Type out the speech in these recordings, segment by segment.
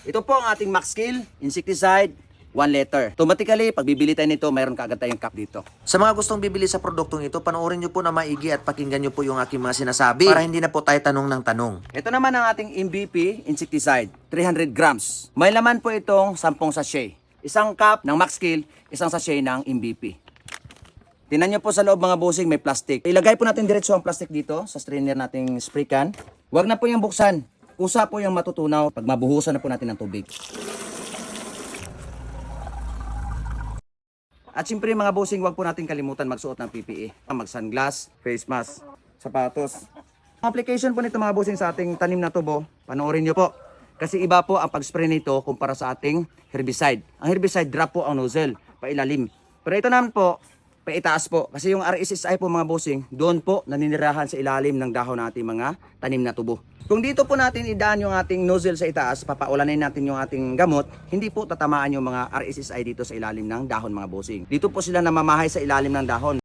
Ito po ang ating Maxkill insecticide, 1 liter. Automatically, pag bibili tayo nito, mayroon kaagad tayong cap dito. Sa mga gustong bibili sa produktong ito, panoorin nyo po na maigi at pakinggan nyo po yung aking mga sinasabi para hindi na po tayo tanong ng tanong. Ito naman ang ating MVP insecticide, 300 grams. May laman po itong 10 sachet. Isang cup ng Maxkill, isang sachet ng MVP. Tingnan nyo po sa loob mga bossing, may plastic. Ilagay po natin diretso ang plastic dito sa strainer nating spray can. Huwag na po yung buksan. Kusa po yung matutunaw pag mabuhusan na po natin ng tubig. At siyempre mga bossing, huwag po natin kalimutan magsuot ng PPE. Mag-sunglass, face mask, sapatos. Ang application po nito mga bossing sa ating tanim na tubo, panoorin nyo po. Kasi iba po ang pag-spray nito kumpara sa ating herbicide. Ang herbicide drop po ang nozzle, pailalim. Pero ito naman po, paitaas po. Kasi yung RSSI po mga bossing, doon po naninirahan sa ilalim ng dahon ng ating mga tanim na tubo. Kung dito po natin idaan yung ating nozzle sa itaas, papaulanin natin yung ating gamot, hindi po tatamaan yung mga RSSI dito sa ilalim ng dahon mga bossing. Dito po sila namamahay sa ilalim ng dahon.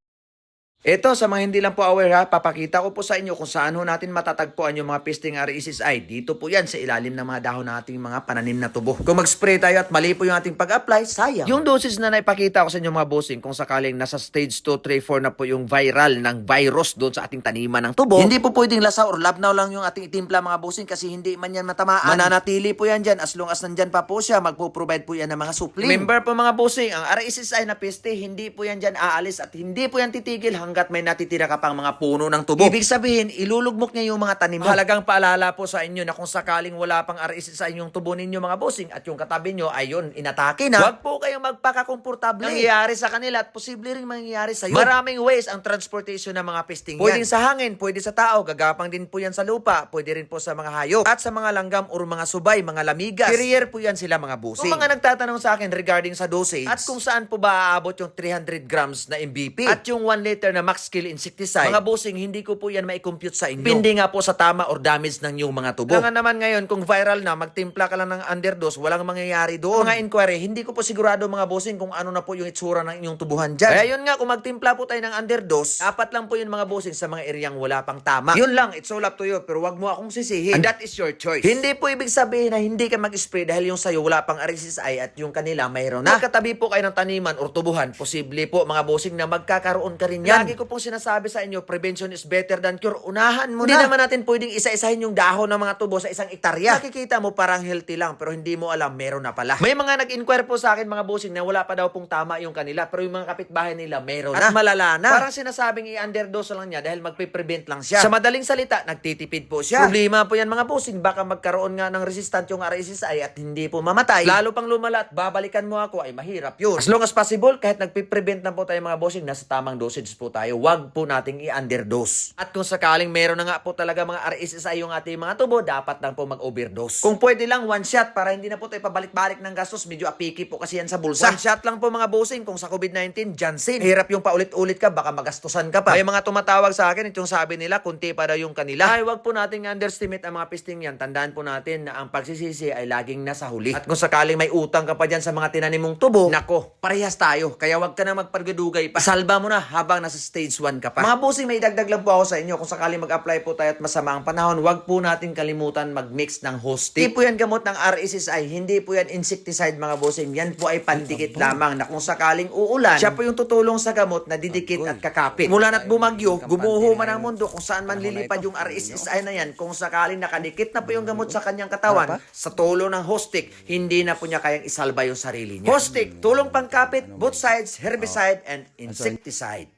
Ito, sa mga hindi lang po aware ha, papakita ko po sa inyo kung saan ho natin matatagpuan yung mga pisting RSSI. Dito po yan sa ilalim ng mga dahon ng ating mga pananim na tubo. Kung mag-spray tayo at mali po yung ating pag-apply, sayang. Yung doses na naipakita ko sa inyo mga bossing, kung sakaling nasa stage 2, 3, 4 na po yung viral ng virus doon sa ating taniman ng tubo, hindi po pwedeng lasa or labnaw lang yung ating itimpla mga bossing kasi hindi man yan matamaan. Mananatili po yan dyan as long as nandyan pa po siya, magpo-provide po yan ng mga supplement. Remember po mga bossing, ang RSSI na peste, hindi po yan dyan aalis at hindi po yan titigil hanggat may natitira ka pang mga puno ng tubo. Ibig sabihin, ilulugmok niya yung mga tanim mo. Halagang paalala po sa inyo na kung sakaling wala pang RSSI yung tubo ninyo mga bossing at yung katabi nyo, ayun, inatake na. Huwag po kayong magpakakomportable. Nangyayari sa kanila at posible rin mangyayari sa iyo. Maraming ways ang transportation ng mga pesting yan. Pwedeng sa hangin, pwede sa tao, gagapang din po yan sa lupa, pwede rin po sa mga hayop at sa mga langgam or mga subay, mga lamigas. Carrier po yan sila mga bossing. Kung mga nagtatanong sa akin regarding sa dosage at kung saan po ba aabot yung 300 grams na MVP at yung 1 liter na Maxkill insecticide, mga bossing, hindi ko po yan ma-compute sa inyo. Pindi nga po sa tama or damage ng inyong mga tubo. Kaya naman ngayon, kung viral na, magtimpla ka lang ng underdose, walang mangyayari doon. Mga inquiry, hindi ko po sigurado mga bossing kung ano na po yung itsura ng inyong tubuhan dyan. Kaya yun nga, kung magtimpla po tayo ng underdose, dapat lang po yun mga bossing sa mga eryang wala pang tama. Yun lang, it's all up to you, pero wag mo akong sisihin. And that is your choice. Hindi po ibig sabihin na hindi ka mag-spray dahil yung sayo wala pang RSSI at yung kanila mayroon na. Magkatabi po kayo ng taniman or tubuhan, posible po mga bossing na magkakaroon ka rin yan. Lagi ko pong sinasabi sa inyo, prevention is better than cure. Unahan mo na. Hindi naman natin pwedeng isa-isahin yung dahon ng mga tubo sa isang ektarya. Nakikita mo parang healthy lang pero hindi mo alam meron na pala. May mga nag-inquire po sa akin mga bossing na wala pa daw pong tama yung kanila pero yung mga kapitbahay nila meron na. At malala na. Parang sinasabing i-underdose lang niya dahil magpe-prevent lang siya. Sa madaling salita, nagtitipid po siya. Problema po yan mga bossing. Baka magkaroon nga ng resistant yung RSSI at hindi po mamatay. Lalo pang lumala at babalikan mo ako ay mahirap yun. As long as possible, kahit nagpe-prevent na po tayo mga bossing, nasa tamang dosage po tayo. Wag po nating i-underdose. At kung sakaling meron na nga po talaga mga RSSI yung ating mga tubo, dapat lang po mag-overdose. Kung pwede lang, one shot para hindi na po tayo pabalik-balik ng gastos. Medyo apiki po kasi yan sa bulsa. One shot lang po mga bossing. Kung sa COVID-19, Janssen. Hirap yung paulit-ulit ka, baka magastusan ka pa. May mga tumatawag sa akin, itong sabi nila, kunti pa daw yung kanila. Ay, wag po nating underestimate ang mga pisting yan. Tandaan po natin na ang pagsisisi ay laging nasa huli. At kung sakaling may utang ka pa dyan sa mga tinanim mong tubo, nako, parehas tayo. Kaya wag ka na magpargadugay pa. Salba mo na habang nasa stage 1 ka pa. Mga bossing, may idagdag lang po ako sa inyo. Kung sakaling mag-apply po tayo at masama ang panahon, wag po natin kalimutan mag-mix ng hosting. Hindi po yan gamot ng RSSI, hindi po yan insecticide mga bossing. Yan po ay pandikit lamang na kung sakaling uulan, siya po yung tutulong sa gamot na didikit at kakapit. Mula na't bumagyo, gumuho man ang mundo kung saan man lilipad yung RSSI na yan, kung sakaling nakadikit na po yung gamot sa kanyang katawan, sa tulong ng hostic, hindi na po niya kayang isalba yung sarili niya. Hostic, tulong pangkapit, both sides, herbicide and insecticide.